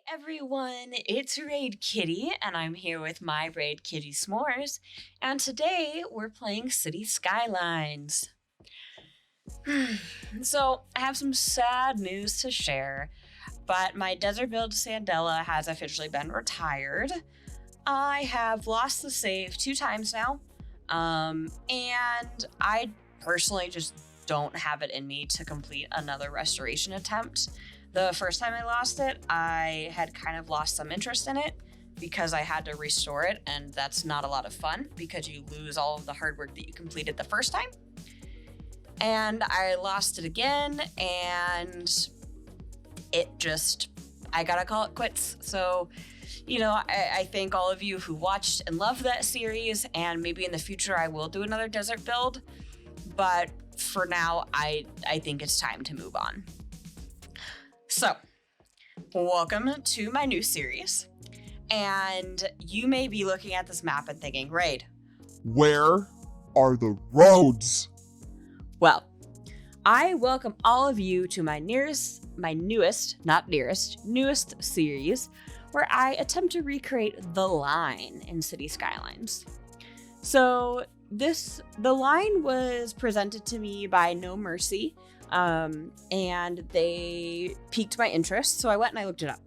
Everyone, it's Raid Kitty, and I'm here with my Raid Kitty S'mores, and today we're playing City Skylines. So, I have some sad news to share, but my desert build Sandella has officially been retired. I have lost the save 2 times now, and I personally just don't have it in me to complete another restoration attempt. The first time I lost it, I had kind of lost some interest in it because I had to restore it, and that's not a lot of fun because you lose all of the hard work that you completed the first time. And I lost it again, and I gotta call it quits. So, I thank all of you who watched and loved that series, and maybe in the future I will do another desert build, but for now, I think it's time to move on. So, welcome to my new series, and you may be looking at this map and thinking, Raid, where are the roads? Well, I welcome all of you to my newest series, where I attempt to recreate the line in City Skylines. So, the line was presented to me by No Mercy, and they piqued my interest, so I went and I looked it up.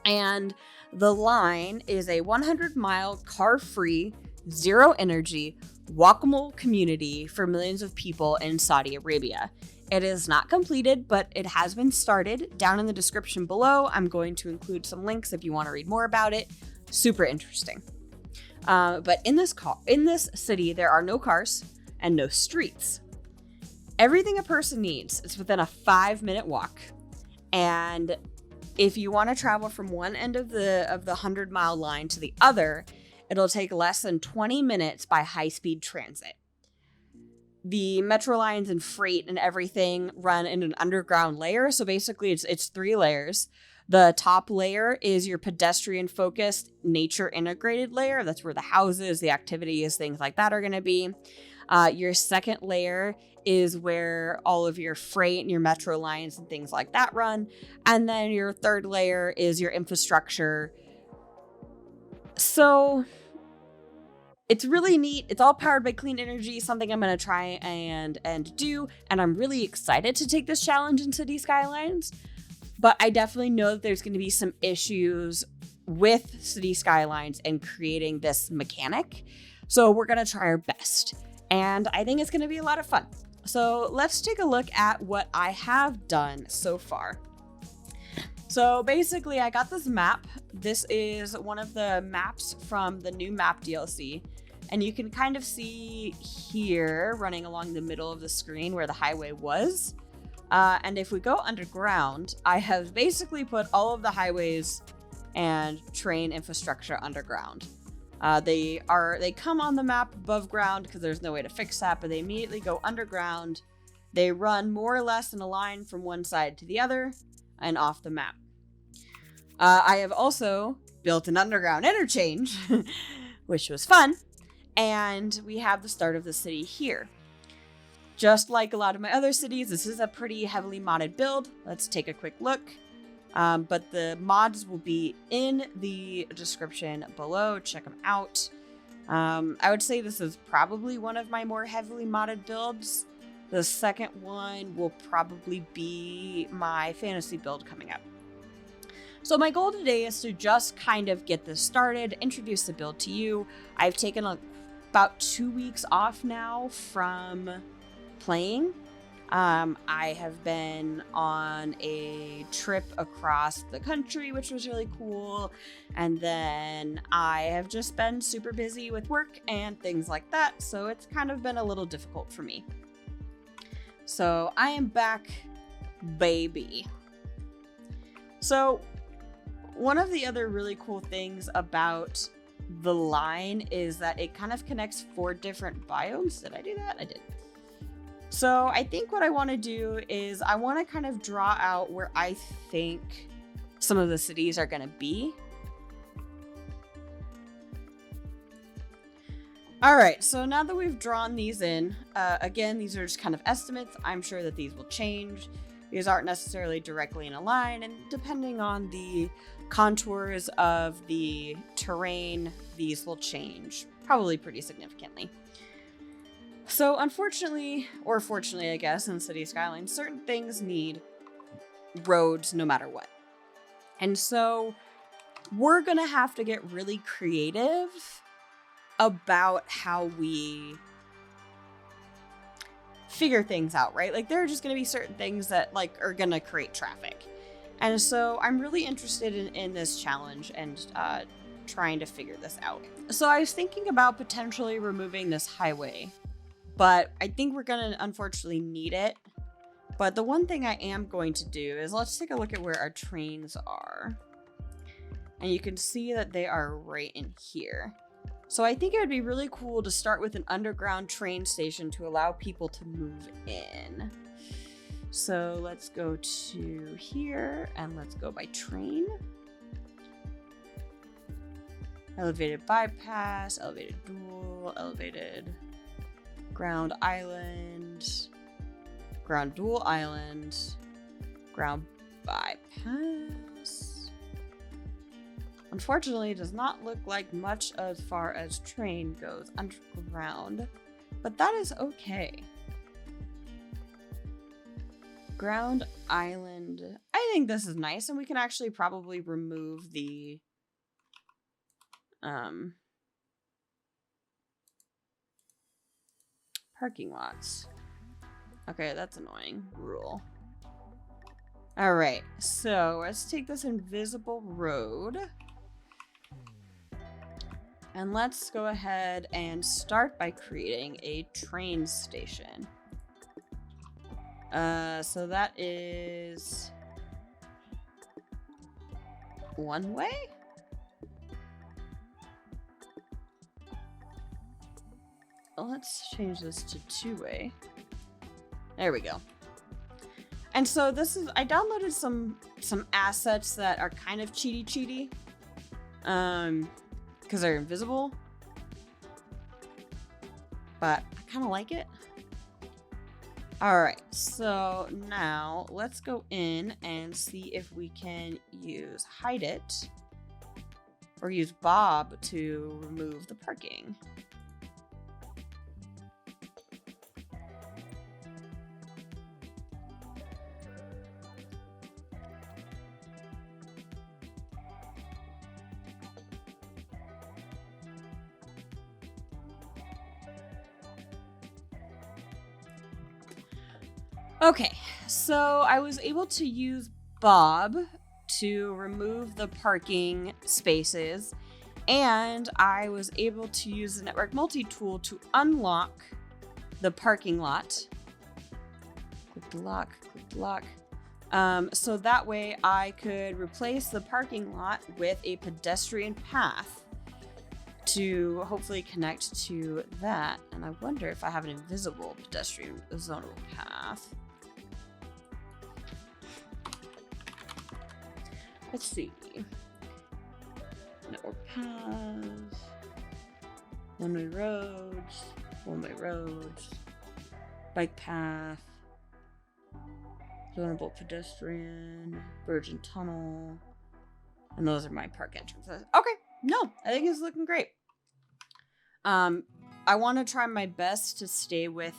And the line is a 100-mile car-free, zero-energy, walkable community for millions of people in Saudi Arabia. It is not completed, but it has been started. Down in the description below, I'm going to include some links if you want to read more about it. Super interesting. But in this city, there are no cars and no streets. Everything a person needs is within a 5-minute walk. And if you want to travel from one end of the 100-mile line to the other, it'll take less than 20 minutes by high-speed transit. The metro lines and freight and everything run in an underground layer. So basically it's 3 layers. The top layer is your pedestrian-focused, nature-integrated layer. That's where the houses, the activities, things like that are going to be. Your second layer is where all of your freight and your metro lines and things like that run. And then your third layer is your infrastructure. So it's really neat. It's all powered by clean energy, something I'm going to try and do. And I'm really excited to take this challenge in City Skylines. But I definitely know that there's going to be some issues with City Skylines and creating this mechanic. So we're going to try our best. And I think it's going to be a lot of fun. So let's take a look at what I have done so far. So basically, I got this map. This is one of the maps from the new map DLC. And you can kind of see here, running along the middle of the screen where the highway was. And if we go underground, I have basically put all of the highways and train infrastructure underground. They come on the map above ground because there's no way to fix that, but they immediately go underground. They run more or less in a line from one side to the other and off the map. I have also built an underground interchange, which was fun, and we have the start of the city here. Just like a lot of my other cities, this is a pretty heavily modded build. Let's take a quick look. But the mods will be in the description below. Check them out. I would say this is probably one of my more heavily modded builds. The second one will probably be my fantasy build coming up. So my goal today is to just kind of get this started, introduce the build to you. I've taken about 2 weeks off now from playing. I have been on a trip across the country, which was really cool. And then I have just been super busy with work and things like that. So it's kind of been a little difficult for me. So I am back, baby. So one of the other really cool things about the line is that it kind of connects 4 different biomes. Did I do that? I did. So I think what I want to do is I want to kind of draw out where I think some of the cities are going to be. All right, so now that we've drawn these in, again, these are just kind of estimates. I'm sure that these will change. These aren't necessarily directly in a line, and depending on the contours of the terrain, these will change, probably pretty significantly. So unfortunately, or fortunately I guess, in City Skylines, certain things need roads no matter what. And so we're gonna have to get really creative about how we figure things out, right? Like there are just gonna be certain things that like are gonna create traffic. And so I'm really interested in this challenge and trying to figure this out. So I was thinking about potentially removing this highway, but I think we're gonna unfortunately need it. But the one thing I am going to do is let's take a look at where our trains are. And you can see that they are right in here. So I think it would be really cool to start with an underground train station to allow people to move in. So let's go to here and let's go by train. Elevated bypass, elevated dual, elevated ground island, ground dual island, ground bypass. Unfortunately, it does not look like much as far as train goes underground, but that is okay. Ground island. I think this is nice, and we can actually probably remove the parking lots. Okay, that's annoying. Rule. All right, so let's take this invisible road. And let's go ahead and start by creating a train station. So that is one way? Well, let's change this to two-way. There we go. And so this is, I downloaded some assets that are kind of cheaty. Because they're invisible. But I kind of like it. Alright, so now let's go in and see if we can use hide it or use Bob to remove the parking. Okay, so I was able to use Bob to remove the parking spaces, and I was able to use the network multi-tool to unlock the parking lot. Click the lock. So that way I could replace the parking lot with a pedestrian path to hopefully connect to that. And I wonder if I have an invisible pedestrian zonal path. Let's see. Network paths, one-way roads, bike path, zonable pedestrian, virgin tunnel, and those are my park entrances. Okay, no, I think it's looking great. I want to try my best to stay with.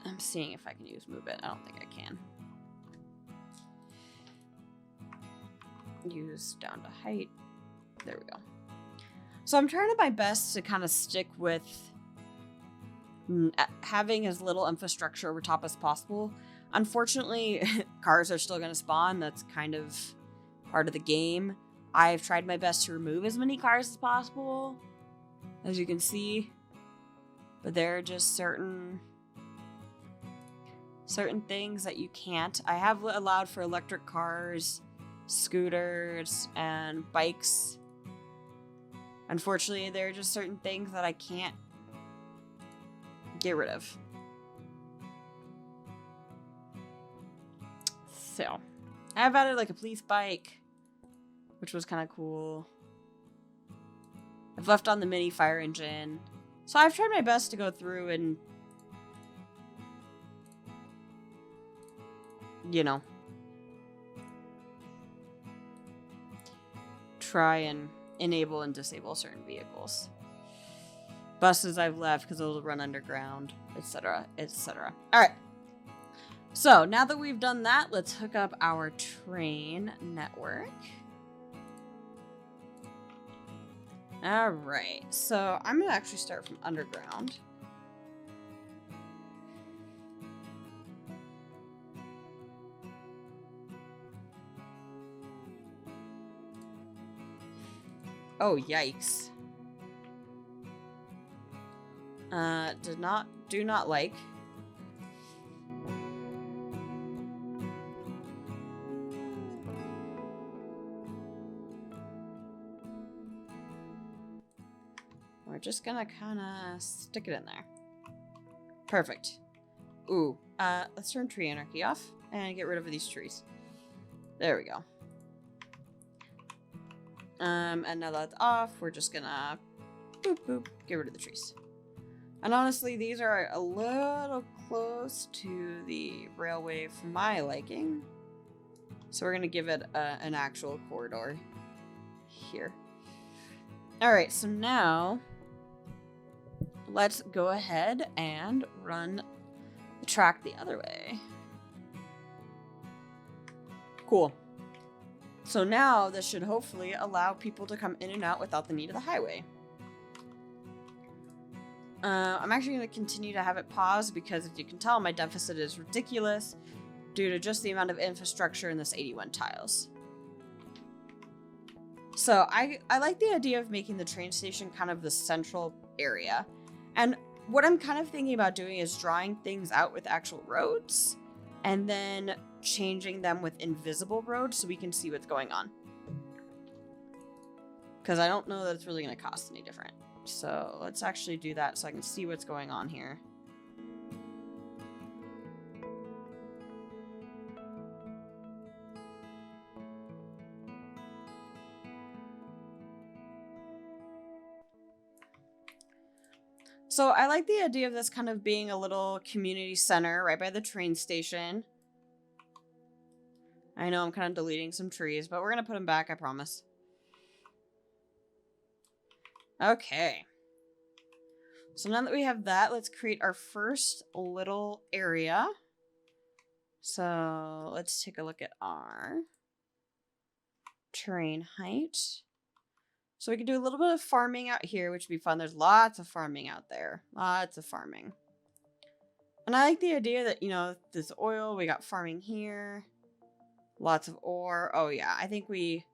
I'm seeing if I can use move it. I don't think I can. Use down to height. There we go. So I'm trying my best to kind of stick with having as little infrastructure over top as possible. Unfortunately, cars are still going to spawn. That's kind of part of the game. I've tried my best to remove as many cars as possible, as you can see, but there are just certain things that you can't. I have allowed for electric cars, scooters, and bikes. Unfortunately, there are just certain things that I can't get rid of. So, I've added like a police bike, which was kind of cool. I've left on the mini fire engine. So I've tried my best to go through and you know, try and enable and disable certain vehicles. Buses I've left because those will run underground, etc., etc. All right. So now that we've done that, let's hook up our train network. All right. So I'm going to actually start from underground. Oh, yikes. Do not like. We're just gonna kind of stick it in there. Perfect. Ooh, let's turn tree anarchy off and get rid of these trees. There we go. And now that's off, we're just gonna boop boop, get rid of the trees. And honestly, these are a little close to the railway for my liking. So we're gonna give it an actual corridor here. All right, so now let's go ahead and run the track the other way. Cool. So now this should hopefully allow people to come in and out without the need of the highway. I'm actually going to continue to have it pause because, as you can tell, my deficit is ridiculous due to just the amount of infrastructure in this 81 tiles. So I like the idea of making the train station kind of the central area. And what I'm kind of thinking about doing is drawing things out with actual roads and then changing them with invisible roads so we can see what's going on. Because I don't know that it's really going to cost any different. So let's actually do that so I can see what's going on here. So I like the idea of this kind of being a little community center right by the train station. I know I'm kind of deleting some trees, but we're going to put them back, I promise. Okay. So now that we have that, let's create our first little area. So let's take a look at our train height. So we can do a little bit of farming out here, which would be fun. There's lots of farming out there. Lots of farming. And I like the idea that, you know, this oil, we got farming here. Lots of ore. Oh yeah, I think we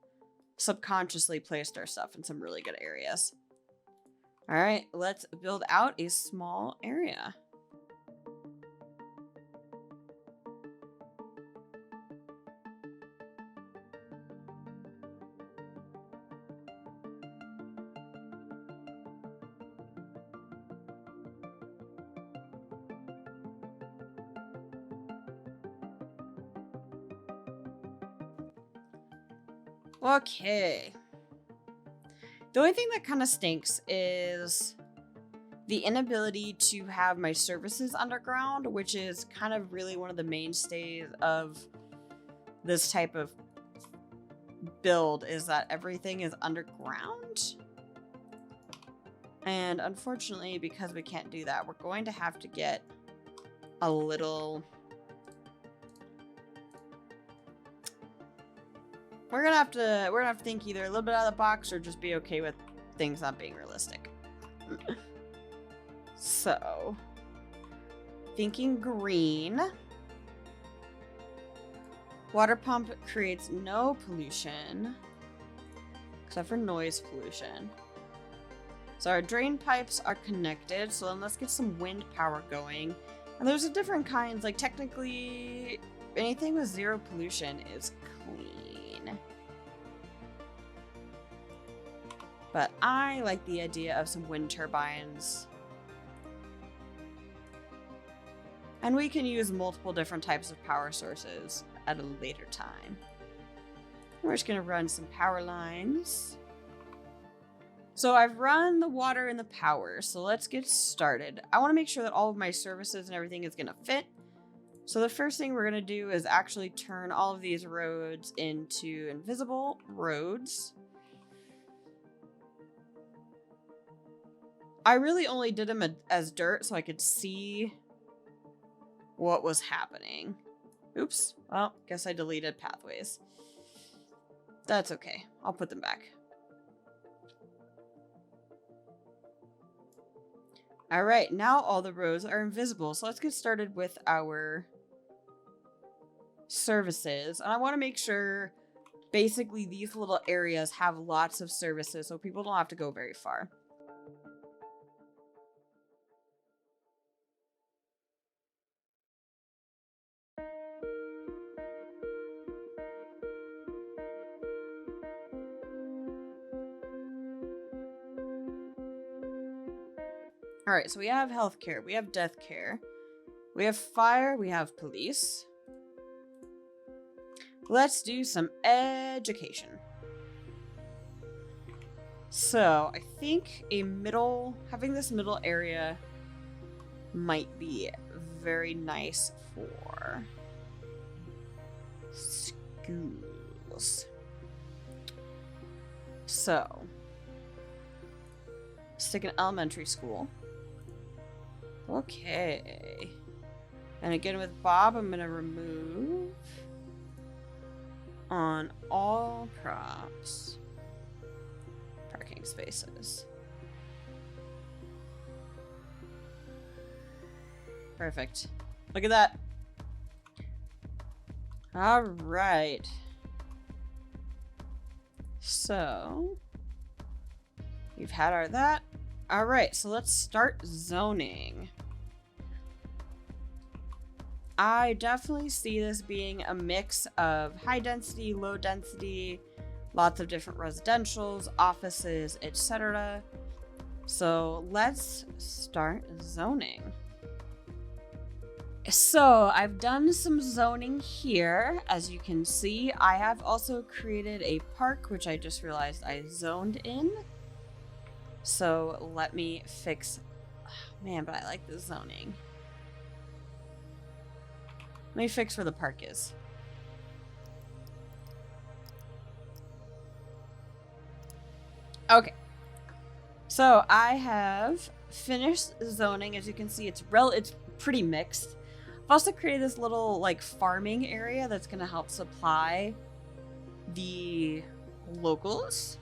subconsciously placed our stuff in some really good areas. All right, let's build out a small area. Okay. The only thing that kind of stinks is the inability to have my services underground, which is kind of really one of the mainstays of this type of build, is that everything is underground. And unfortunately, because we can't do that, we're going to have to get a little... We're gonna have to think either a little bit out of the box or just be okay with things not being realistic. So, thinking green. Water pump creates no pollution, except for noise pollution. So our drain pipes are connected, so then let's get some wind power going. And there's different kinds, like technically anything with zero pollution is clean. But I like the idea of some wind turbines. And we can use multiple different types of power sources at a later time. We're just gonna run some power lines. So I've run the water and the power, so let's get started. I wanna make sure that all of my services and everything is gonna fit. So the first thing we're going to do is actually turn all of these roads into invisible roads. I really only did them as dirt so I could see what was happening. Oops. Well, guess I deleted pathways. That's okay. I'll put them back. All right, now all the roads are invisible. So let's get started with our services. And I want to make sure basically these little areas have lots of services so people don't have to go very far. All right, so we have healthcare, we have death care, we have fire, we have police. Let's do some education. So I think having this middle area might be very nice for schools. So stick an elementary school. Okay. And again with Bob, I'm gonna remove on all props parking spaces. Perfect. Look at that. All right. So we've had our that. All right, so let's start zoning. I definitely see this being a mix of high density, low density, lots of different residentials, offices, etc. So let's start zoning. So I've done some zoning here. As you can see, I have also created a park, which I just realized I zoned in. So let me fix, man, but I like the zoning. Let me fix where the park is. Okay. So I have finished zoning. As you can see, it's pretty mixed. I've also created this little like farming area that's going to help supply the locals.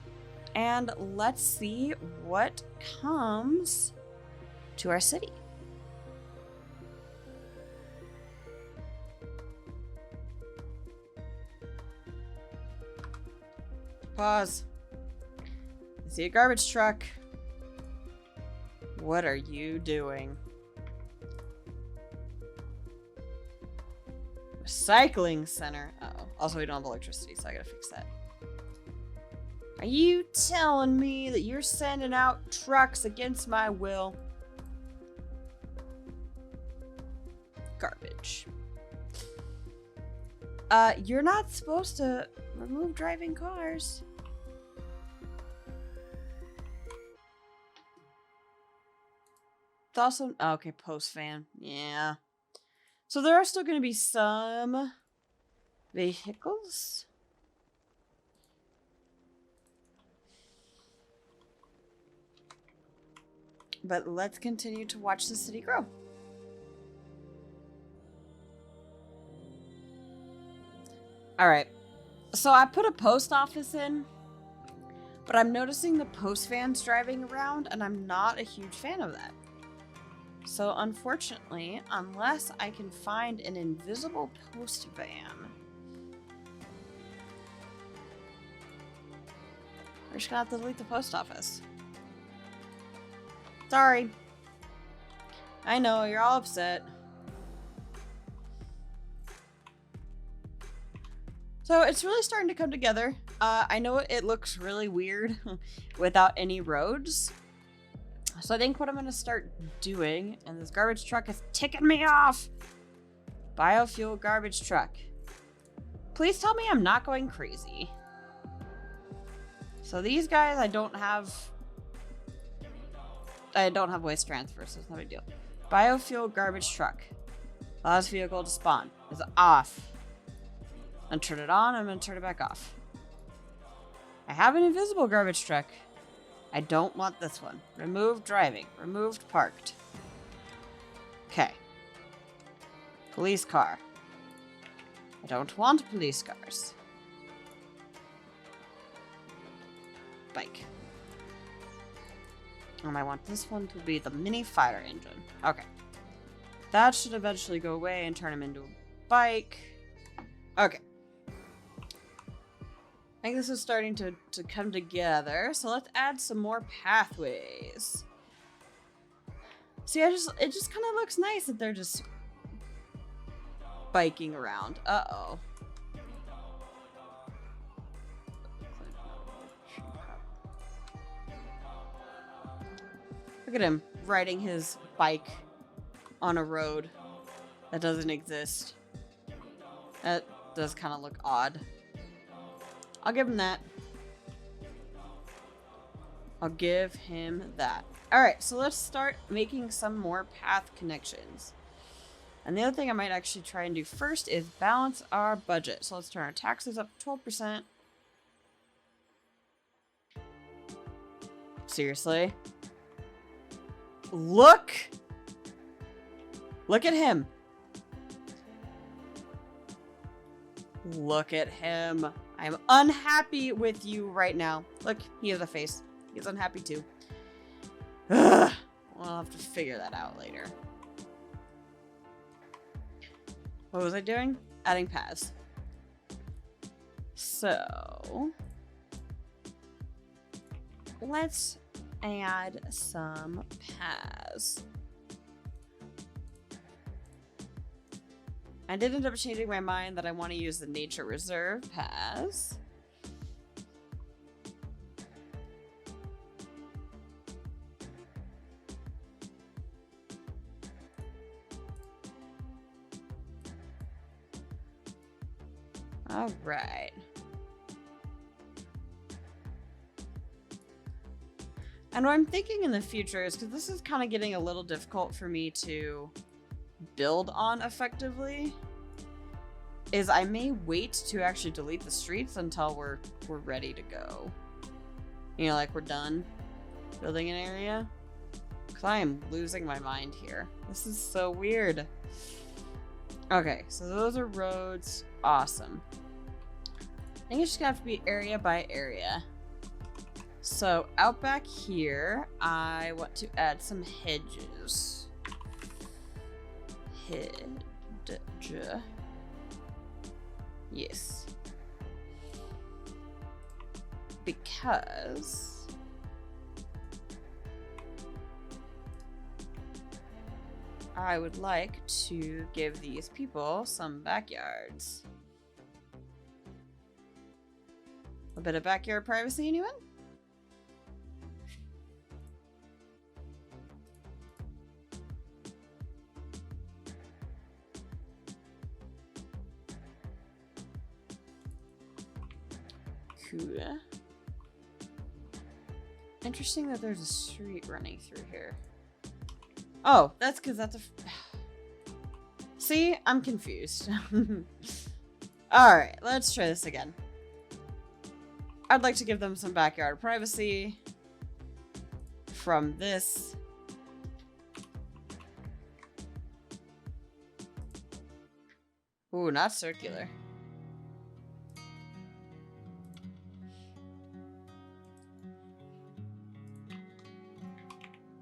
And let's see what comes to our city. Pause. I see a garbage truck. What are you doing? Recycling center. Uh-oh. Also, we don't have electricity, so I gotta fix that. Are you telling me that you're sending out trucks against my will? Garbage. You're not supposed to remove driving cars. It's also, oh, okay, post fan. Yeah. So there are still going to be some vehicles. But let's continue to watch the city grow. All right. So I put a post office in, but I'm noticing the post vans driving around, and I'm not a huge fan of that. So unfortunately, unless I can find an invisible post van, we're just gonna have to delete the post office. Sorry. I know, you're all upset. So it's really starting to come together. I know it looks really weird without any roads. So I think what I'm going to start doing, and this garbage truck is ticking me off. Biofuel garbage truck. Please tell me I'm not going crazy. So these guys, I don't have waste transfer, so it's no big deal. Biofuel garbage truck. Allows vehicle to spawn. It's off. I'm gonna turn it on. I'm gonna turn it back off. I have an invisible garbage truck. I don't want this one. Removed driving. Removed parked. Okay. Police car. I don't want police cars. Bike. And I want this one to be the mini fire engine. Okay. That should eventually go away and turn him into a bike. Okay. I think this is starting to come together. So let's add some more pathways. See, it just kind of looks nice that they're just biking around. Uh-oh. Look at him riding his bike on a road that doesn't exist. That does kind of look odd. I'll give him that. I'll give him that. Alright, so let's start making some more path connections. And the other thing I might actually try and do first is balance our budget. So let's turn our taxes up 12%. Seriously? Look at him. Look at him. I'm unhappy with you right now. Look, he has a face. He's unhappy too. Ugh. We'll have to figure that out later. What was I doing? Adding paths. So let's add some paths. I did end up changing my mind that I want to use the nature reserve paths. All right. And what I'm thinking in the future is, because this is kind of getting a little difficult for me to build on effectively, is I may wait to actually delete the streets until we're ready to go. You know, like we're done building an area. Because I am losing my mind here. This is so weird. Okay, so those are roads. Awesome. I think it's just gonna have to be area by area. So out back here, I want to add some hedges. Hedge. Yes. Because I would like to give these people some backyards. A bit of backyard privacy, anyone? Cool. Interesting that there's a street running through here. Oh, that's because that's a... See? I'm confused. Alright, let's try this again. I'd like to give them some backyard privacy from this. Ooh, not circular.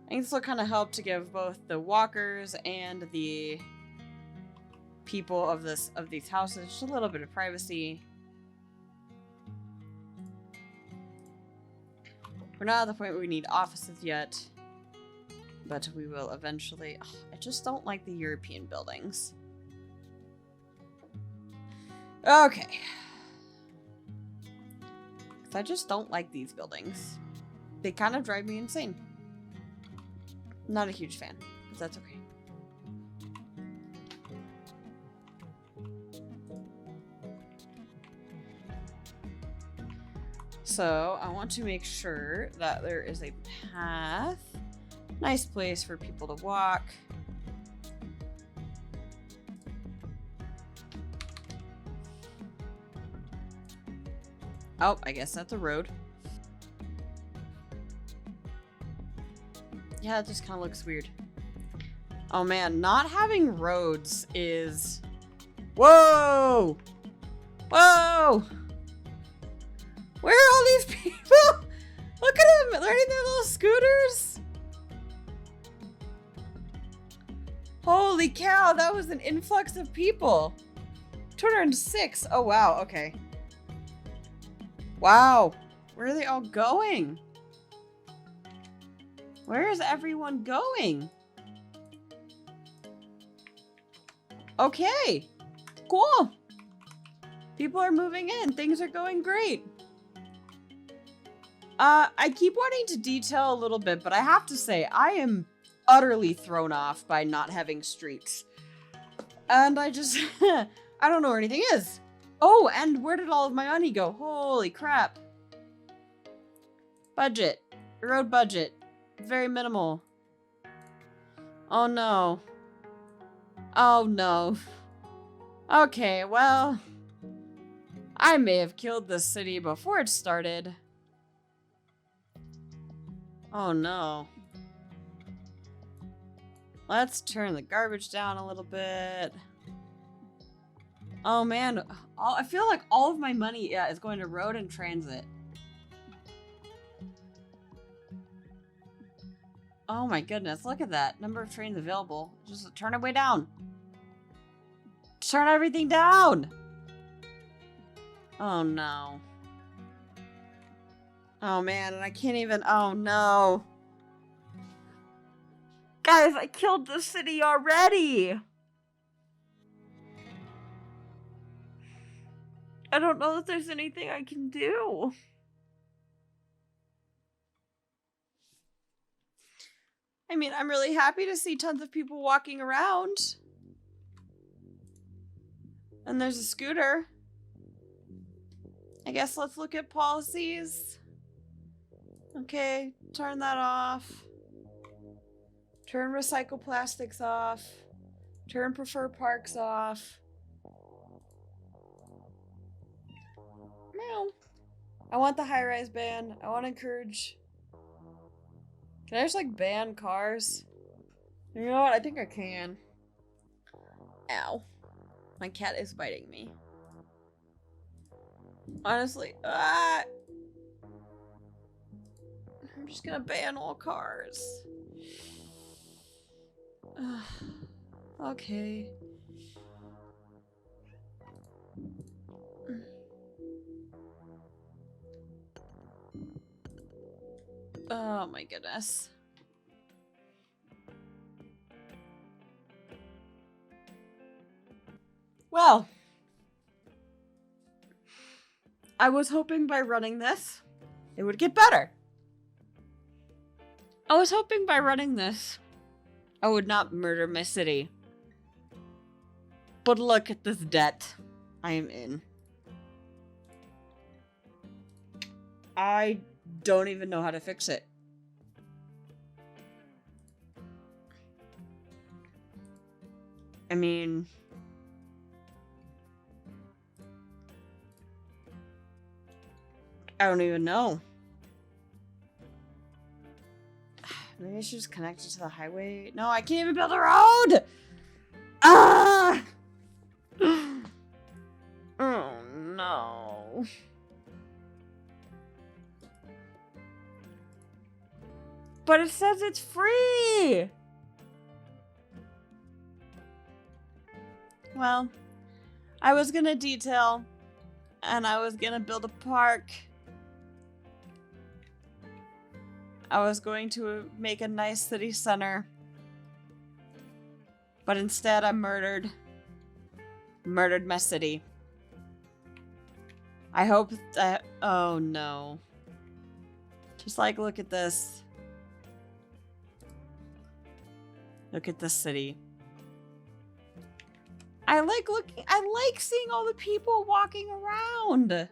I think this will kind of help to give both the walkers and the people of these houses just a little bit of privacy. We're not at the point where we need offices yet, but we will eventually. Ugh, I just don't like the European buildings. Okay. 'Cause I just don't like these buildings. They kind of drive me insane. Not a huge fan, but that's okay. So I want to make sure that there is a path. Nice place for people to walk. Oh, I guess that's a road. Yeah, it just kind of looks weird. Oh man, not having roads is... Whoa! Whoa! Where are all these people? Look at them! They're in their little scooters! Holy cow, that was an influx of people. 206. Oh wow, okay. Wow. Where are they all going? Where is everyone going? Okay. Cool. People are moving in. Things are going great. I keep wanting to detail a little bit, but I have to say, I am utterly thrown off by not having streets. And I just, I don't know where anything is. Oh, and where did all of my money go? Holy crap. Budget. Road budget. Very minimal. Oh no. Oh no. Okay, well, I may have killed this city before it started. Oh no. Let's turn the garbage down a little bit. Oh man, I feel like all of my money is going to road and transit. Oh my goodness, look at that. Number of trains available. Just turn it way down. Turn everything down! Oh no. Oh man, and I can't even, oh no. Guys, I killed the city already! I don't know if there's anything I can do. I mean, I'm really happy to see tons of people walking around. And there's a scooter. I guess let's look at policies. Okay, turn that off. Turn recycle plastics off. Turn prefer parks off. Meow. I want the high-rise ban. I want to encourage... Can I just, like, ban cars? You know what? I think I can. Ow. My cat is biting me. Honestly, I'm just gonna ban all cars. Okay. Oh my goodness. Well, I was hoping by running this, it would get better. I was hoping by running this, I would not murder my city. But look at this debt I am in. I don't even know how to fix it. I mean... I don't even know. Maybe I should just connect it to the highway. No, I can't even build a road! Ah! Oh no. But it says it's free! Well, I was gonna detail, and I was gonna build a park. I was going to make a nice city center. But instead I murdered my city. I hope that, oh no. Just like, look at this. Look at this city. I like seeing all the people walking around.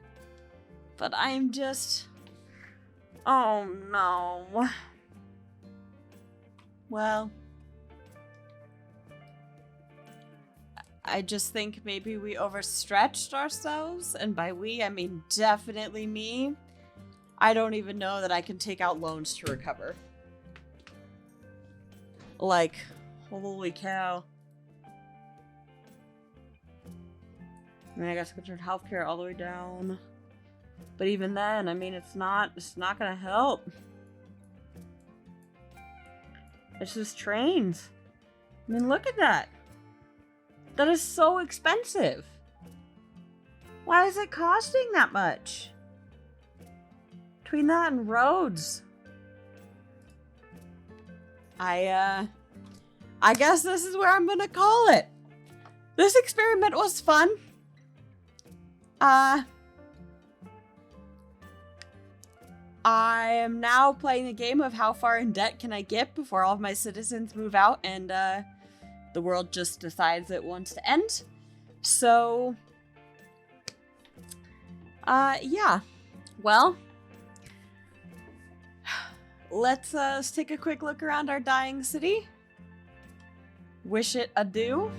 But I'm just, oh no. I just think maybe we overstretched ourselves, and by we, I mean definitely me. I don't even know that I can take out loans to recover. Like, holy cow. I mean, I guess I could turn healthcare all the way down. But even then, I mean, it's not gonna help. It's just trains. I mean, look at that. That is so expensive. Why is it costing that much? Between that and roads. I guess this is where I'm gonna call it. This experiment was fun. I am now playing the game of how far in debt can I get before all of my citizens move out and the world just decides it wants to end. So, yeah. Well, let's take a quick look around our dying city. Wish it adieu.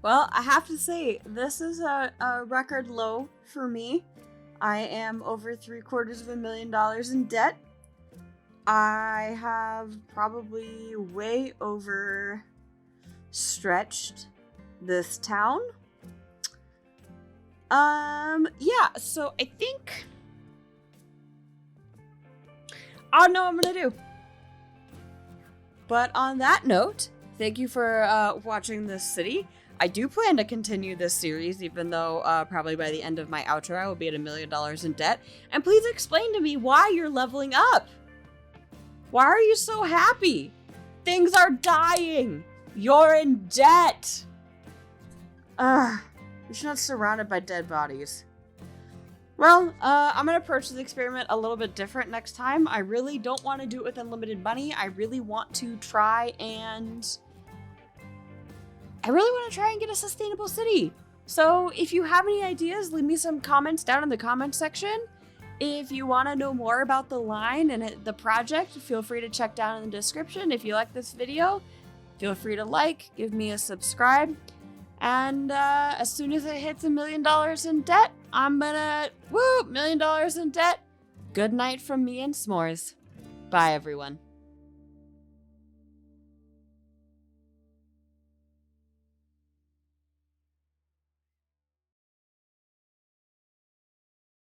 Well, I have to say, this is a record low for me. I am over $750,000 in debt. I have probably way overstretched this town. Yeah, so I think I don't know what I'm gonna do. But on that note, thank you for watching this city. I do plan to continue this series, even though probably by the end of my outro, I will be at $1 million in debt. And please explain to me why you're leveling up. Why are you so happy? Things are dying. You're in debt. You're not surrounded by dead bodies. Well, I'm going to approach this experiment a little bit different next time. I really don't want to do it with unlimited money. I really want to try and get a sustainable city. So if you have any ideas, leave me some comments down in the comment section. If you want to know more about the line and the project, feel free to check down in the description. If you like this video, feel free to like, give me a subscribe. And as soon as it hits $1 million in debt, I'm gonna, $1 million in debt. Good night from me and s'mores. Bye, everyone.